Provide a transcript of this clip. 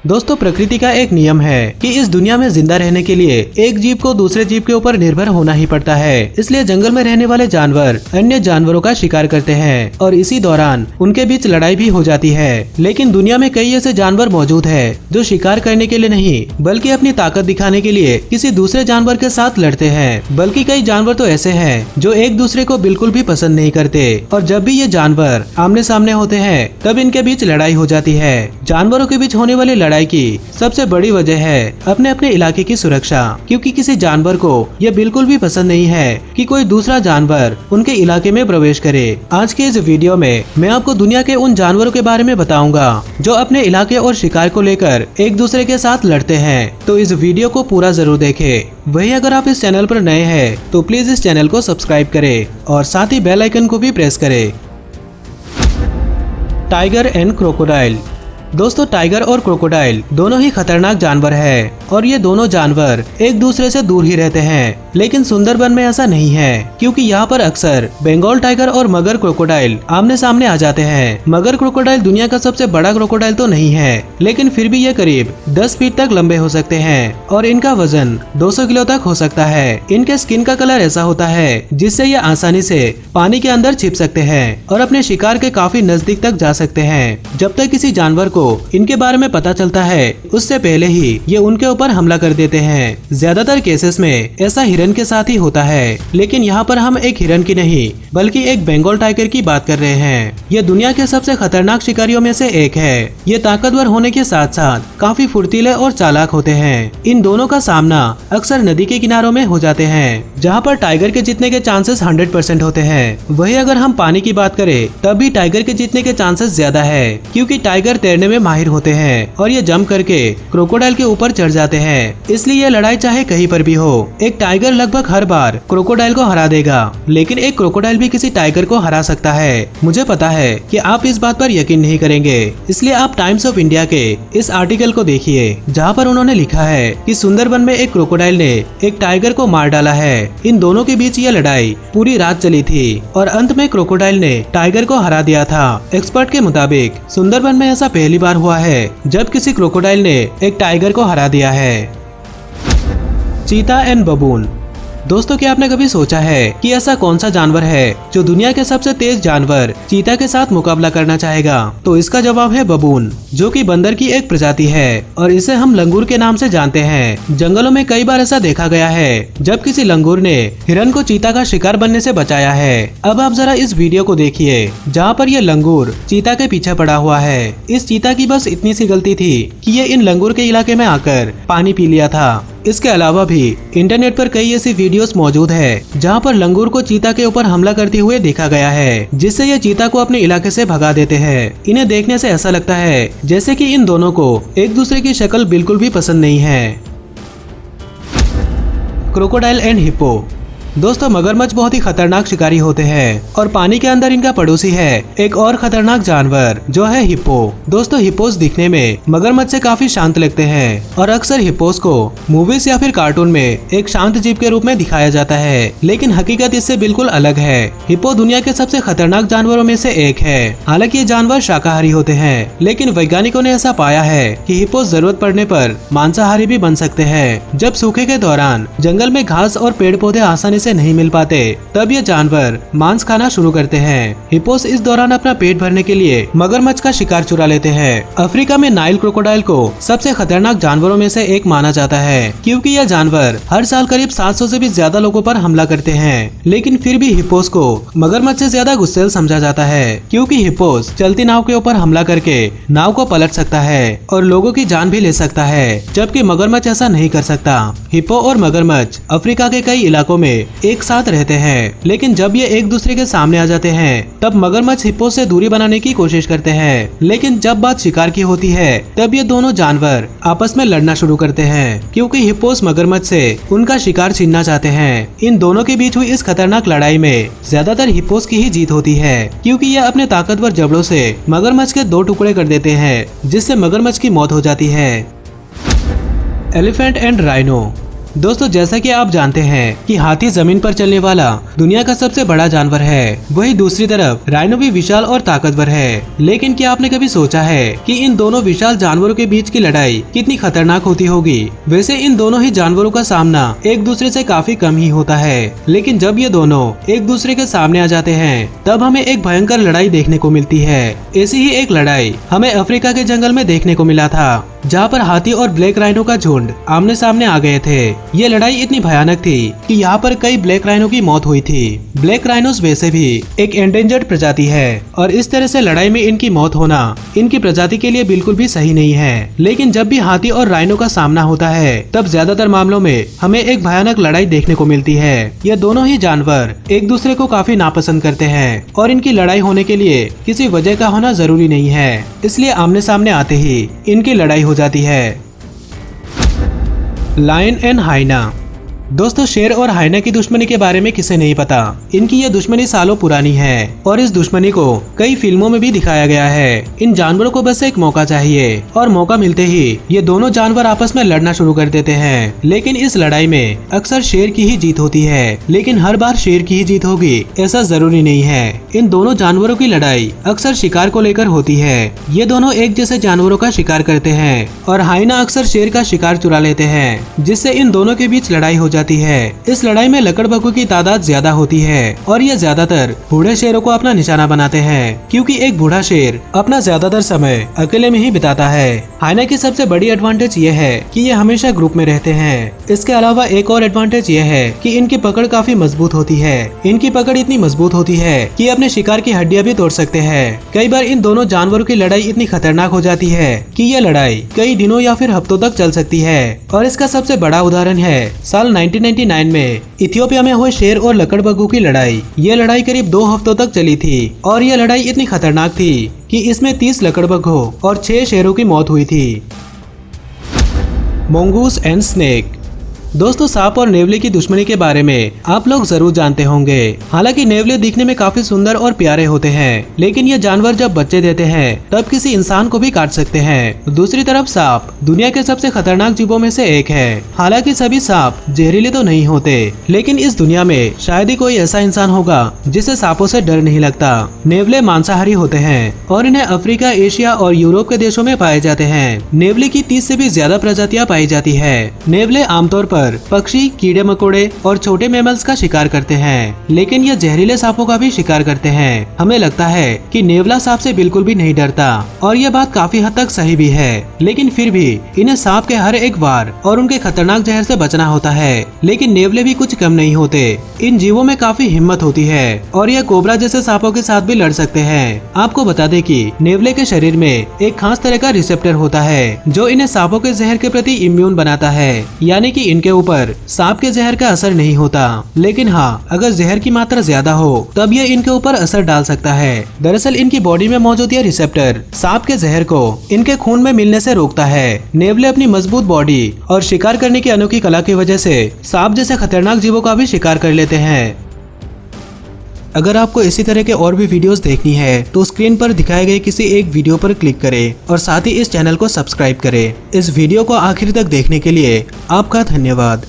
दोस्तों, प्रकृति का एक नियम है कि इस दुनिया में जिंदा रहने के लिए एक जीव को दूसरे जीव के ऊपर निर्भर होना ही पड़ता है। इसलिए जंगल में रहने वाले जानवर अन्य जानवरों का शिकार करते हैं और इसी दौरान उनके बीच लड़ाई भी हो जाती है। लेकिन दुनिया में कई ऐसे जानवर मौजूद है जो शिकार करने के लिए नहीं बल्कि अपनी ताकत दिखाने के लिए किसी दूसरे जानवर के साथ लड़ते हैं। बल्कि कई जानवर तो ऐसे हैं जो एक दूसरे को बिल्कुल भी पसंद नहीं करते और जब भी ये जानवर आमने सामने होते हैं तब इनके बीच लड़ाई हो जाती है। जानवरों के बीच होने वाली लड़ाई की सबसे बड़ी वजह है अपने अपने इलाके की सुरक्षा, क्योंकि किसी जानवर को यह बिल्कुल भी पसंद नहीं है कि कोई दूसरा जानवर उनके इलाके में प्रवेश करे। आज के इस वीडियो में मैं आपको दुनिया के उन जानवरों के बारे में बताऊंगा जो अपने इलाके और शिकार को लेकर एक दूसरे के साथ लड़ते हैं। तो इस वीडियो को पूरा जरूर देखें। वही अगर आप इस चैनल पर नए हैं तो प्लीज इस चैनल को सब्सक्राइब करें और साथ ही बेल आइकन को भी प्रेस करें। Tiger and crocodile. दोस्तों, टाइगर और क्रोकोडाइल दोनों ही खतरनाक जानवर हैं और ये दोनों जानवर एक दूसरे से दूर ही रहते हैं। लेकिन सुंदरबन में ऐसा नहीं है, क्योंकि यहाँ पर अक्सर बंगाल टाइगर और मगर क्रोकोडाइल आमने सामने आ जाते हैं। मगर क्रोकोडाइल दुनिया का सबसे बड़ा क्रोकोडाइल तो नहीं है, लेकिन फिर भी ये करीब 10 फीट तक लंबे हो सकते हैं और इनका वजन 200 किलो तक हो सकता है। इनके स्किन का कलर ऐसा होता है जिससे ये आसानी से पानी के अंदर छिप सकते हैं और अपने शिकार के काफी नजदीक तक जा सकते हैं। जब तक किसी जानवर को इनके बारे में पता चलता है उससे पहले ही ये उनके ऊपर हमला कर देते हैं। ज्यादातर केसेस में ऐसा हिरन के साथ ही होता है, लेकिन यहाँ पर हम एक हिरन की नहीं बल्कि एक बंगाल टाइगर की बात कर रहे हैं। ये दुनिया के सबसे खतरनाक शिकारियों में से एक है। ये ताकतवर होने के साथ साथ काफी फुर्तीले और चालाक होते हैं। इन दोनों का सामना अक्सर नदी के किनारों में हो जाते हैं, जहाँ पर टाइगर के जीतने के चांसेस 100% होते हैं। वही अगर हम पानी की बात करें तब भी टाइगर के जीतने के चांसेस ज्यादा है, क्योंकि टाइगर तैरने में माहिर होते हैं और ये जंप करके क्रोकोडाइल के ऊपर चढ़ जाते हैं। इसलिए ये लड़ाई चाहे कहीं पर भी हो, एक टाइगर लगभग हर बार क्रोकोडाइल को हरा देगा, लेकिन एक क्रोकोडाइल भी किसी टाइगर को हरा सकता है। मुझे पता है कि आप इस बात पर यकीन नहीं करेंगे, इसलिए आप टाइम्स ऑफ इंडिया के इस आर्टिकल को देखिए, जहाँ पर उन्होंने लिखा है कि सुंदरबन में एक क्रोकोडाइल ने एक टाइगर को मार डाला है। इन दोनों के बीच ये लड़ाई पूरी रात चली थी और अंत में क्रोकोडाइल ने टाइगर को हरा दिया था। एक्सपर्ट के मुताबिक सुंदरबन में ऐसा पहली बार हुआ है जब किसी क्रोकोडाइल ने एक टाइगर को हरा दिया है। चीता एंड बबून। दोस्तों, क्या आपने कभी सोचा है कि ऐसा कौन सा जानवर है जो दुनिया के सबसे तेज जानवर चीता के साथ मुकाबला करना चाहेगा? तो इसका जवाब है बबून, जो कि बंदर की एक प्रजाति है और इसे हम लंगूर के नाम से जानते हैं। जंगलों में कई बार ऐसा देखा गया है जब किसी लंगूर ने हिरन को चीता का शिकार बनने से बचाया है। अब आप जरा इस वीडियो को देखिए, जहाँ पर ये लंगूर चीता के पीछे पड़ा हुआ है। इस चीता की बस इतनी सी गलती थी कि ये इन लंगूर के इलाके में आकर पानी पी लिया था। इसके अलावा भी इंटरनेट पर कई ऐसी वीडियोस मौजूद है जहां पर लंगूर को चीता के ऊपर हमला करते हुए देखा गया है, जिससे ये चीता को अपने इलाके से भगा देते हैं। इन्हें देखने से ऐसा लगता है जैसे कि इन दोनों को एक दूसरे की शक्ल बिल्कुल भी पसंद नहीं है। Crocodile and hippo. दोस्तों, मगरमच्छ बहुत ही खतरनाक शिकारी होते हैं और पानी के अंदर इनका पड़ोसी है एक और खतरनाक जानवर जो है हिप्पो। दोस्तों, हिप्पोस दिखने में मगरमच्छ से काफी शांत लगते हैं और अक्सर हिप्पोस को मूवीज या फिर कार्टून में एक शांत जीव के रूप में दिखाया जाता है, लेकिन हकीकत इससे बिल्कुल अलग है। हिप्पो दुनिया के सबसे खतरनाक जानवरों में से एक है। हालांकि ये जानवर शाकाहारी होते हैं, लेकिन वैज्ञानिकों ने ऐसा पाया है कि हिप्पोस जरूरत पड़ने पर मांसाहारी भी बन सकते हैं। जब सूखे के दौरान जंगल में घास और पेड़ पौधे आसानी से नहीं मिल पाते तब ये जानवर मांस खाना शुरू करते हैं। हिप्पोस इस दौरान अपना पेट भरने के लिए मगरमच्छ का शिकार चुरा लेते हैं। अफ्रीका में नाइल क्रोकोडाइल को सबसे खतरनाक जानवरों में से एक माना जाता है, क्योंकि यह जानवर हर साल करीब 700 से भी ज्यादा लोगों पर हमला करते हैं। लेकिन फिर भी हिप्पोस को मगरमच्छ से ज्यादा गुस्सैल समझा जाता है, क्योंकि हिप्पोस चलती नाव के ऊपर हमला करके नाव को पलट सकता है और लोगों की जान भी ले सकता है, जबकि मगरमच्छ ऐसा नहीं कर सकता। हिप्पो और मगरमच्छ अफ्रीका के कई इलाकों में एक साथ रहते हैं, लेकिन जब ये एक दूसरे के सामने आ जाते हैं तब मगरमच्छ हिप्पो से दूरी बनाने की कोशिश करते हैं। लेकिन जब बात शिकार की होती है तब ये दोनों जानवर आपस में लड़ना शुरू करते हैं, क्योंकि हिप्पोस मगरमच्छ से उनका शिकार छीनना चाहते हैं। इन दोनों के बीच हुई इस खतरनाक लड़ाई में ज्यादातर हिप्पोस की ही जीत होती है, क्योंकि ये अपने ताकतवर जबड़ों से मगरमच्छ के 2 टुकड़े कर देते हैं, जिससे मगरमच्छ की मौत हो जाती है। Elephant and rhino. दोस्तों जैसा कि आप जानते हैं कि हाथी जमीन पर चलने वाला दुनिया का सबसे बड़ा जानवर है, वही दूसरी तरफ राइनो भी विशाल और ताकतवर है। लेकिन क्या आपने कभी सोचा है कि इन दोनों विशाल जानवरों के बीच की लड़ाई कितनी खतरनाक होती होगी? वैसे इन दोनों ही जानवरों का सामना एक दूसरे से काफी कम ही होता है, लेकिन जब ये दोनों एक दूसरे के सामने आ जाते हैं तब हमें एक भयंकर लड़ाई देखने को मिलती है। ऐसी ही एक लड़ाई हमें अफ्रीका के जंगल में देखने को मिला था, जहाँ पर हाथी और ब्लैक राइनो का झुंड आमने सामने आ गए थे। ये लड़ाई इतनी भयानक थी कि यहाँ पर कई ब्लैक राइनो की मौत हुई थी। ब्लैक राइनोस वैसे भी एक एंडेंजर्ड प्रजाति है और इस तरह से लड़ाई में इनकी मौत होना इनकी प्रजाति के लिए बिल्कुल भी सही नहीं है। लेकिन जब भी हाथी और राइनो का सामना होता है तब ज्यादातर मामलों में हमें एक भयानक लड़ाई देखने को मिलती है। ये दोनों ही जानवर एक दूसरे को काफी नापसंद करते हैं और इनकी लड़ाई होने के लिए किसी वजह का होना जरूरी नहीं है, इसलिए आमने सामने आते ही इनकी लड़ाई हो जाती है। Lion and hyena. दोस्तों शेर और हाइना की दुश्मनी के बारे में किसे नहीं पता। इनकी यह दुश्मनी सालों पुरानी है और इस दुश्मनी को कई फिल्मों में भी दिखाया गया है। इन जानवरों को बस एक मौका चाहिए और मौका मिलते ही ये दोनों जानवर आपस में लड़ना शुरू कर देते हैं। लेकिन इस लड़ाई में अक्सर शेर की ही जीत होती है, लेकिन हर बार शेर की ही जीत होगी ऐसा जरूरी नहीं है। इन दोनों जानवरों की लड़ाई अक्सर शिकार को लेकर होती है। ये दोनों एक जैसे जानवरों का शिकार करते हैं और हाइना अक्सर शेर का शिकार चुरा लेते हैं, जिससे इन दोनों के बीच लड़ाई हो जाती है। इस लड़ाई में लकड़बग्घों की तादाद ज्यादा होती है और ये ज्यादातर बूढ़े शेरों को अपना निशाना बनाते हैं, क्योंकि एक बूढ़ा शेर अपना ज्यादातर समय अकेले में ही बिताता है। हाइना की सबसे बड़ी एडवांटेज ये है कि ये हमेशा ग्रुप में रहते हैं। इसके अलावा एक और एडवांटेज ये है कि इनकी पकड़ काफी मजबूत होती है। इनकी पकड़ इतनी मजबूत होती है कि अपने शिकार की हड्डियां भी तोड़ सकते हैं। कई बार इन दोनों जानवरों की लड़ाई इतनी खतरनाक हो जाती है कि यह लड़ाई कई दिनों या फिर हफ्तों तक चल सकती है। और इसका सबसे बड़ा उदाहरण है साल 1999 में इथियोपिया में हुए शेर और लकड़बग्घों की लड़ाई। ये लड़ाई करीब 2 हफ्तों तक चली थी और यह लड़ाई इतनी खतरनाक थी कि इसमें 30 लकड़बग्घों और 6 शेरों की मौत हुई थी। मोंगूस एंड स्नेक। दोस्तों सांप और नेवले की दुश्मनी के बारे में आप लोग जरूर जानते होंगे। हालांकि नेवले दिखने में काफी सुंदर और प्यारे होते हैं, लेकिन ये जानवर जब बच्चे देते हैं तब किसी इंसान को भी काट सकते हैं। दूसरी तरफ सांप दुनिया के सबसे खतरनाक जीवों में से एक है। हालांकि सभी सांप जहरीले तो नहीं होते, लेकिन इस दुनिया में शायद ही कोई ऐसा इंसान होगा जिसे सांपों से डर नहीं लगता। नेवले मांसाहारी होते हैं और इन्हें अफ्रीका, एशिया और यूरोप के देशों में पाए जाते हैं। नेवले की 30 से भी ज्यादा प्रजातियां पाई जाती है। नेवले आमतौर पर पक्षी, कीड़े मकोड़े और छोटे मैमल्स का शिकार करते हैं, लेकिन ये जहरीले सांपों का भी शिकार करते हैं। हमें लगता है कि नेवला सांप से बिल्कुल भी नहीं डरता और यह बात काफी हद तक सही भी है, लेकिन फिर भी इन्हें सांप के हर एक वार और उनके खतरनाक जहर से बचना होता है। लेकिन नेवले भी कुछ कम नहीं होते। इन जीवों में काफी हिम्मत होती है और यह कोबरा जैसे सांपों के साथ भी लड़ सकते हैं। आपको बता दें कि नेवले के शरीर में एक खास तरह का रिसेप्टर होता है जो इन्हें सांपों के जहर के प्रति इम्यून बनाता है, यानी कि इनके ऊपर सांप के जहर का असर नहीं होता। लेकिन हाँ, अगर जहर की मात्रा ज्यादा हो तब यह इनके ऊपर असर डाल सकता है। दरअसल इनकी बॉडी में मौजूद यह रिसेप्टर सांप के जहर को इनके खून में मिलने से रोकता है। नेवले अपनी मजबूत बॉडी और शिकार करने की अनोखी कला की वजह से सांप जैसे खतरनाक जीवों का भी शिकार कर लेते हैं। अगर आपको इसी तरह के और भी वीडियोस देखनी है तो स्क्रीन पर दिखाए गए किसी एक वीडियो पर क्लिक करें और साथ ही इस चैनल को सब्सक्राइब करें। इस वीडियो को आखिर तक देखने के लिए आपका धन्यवाद।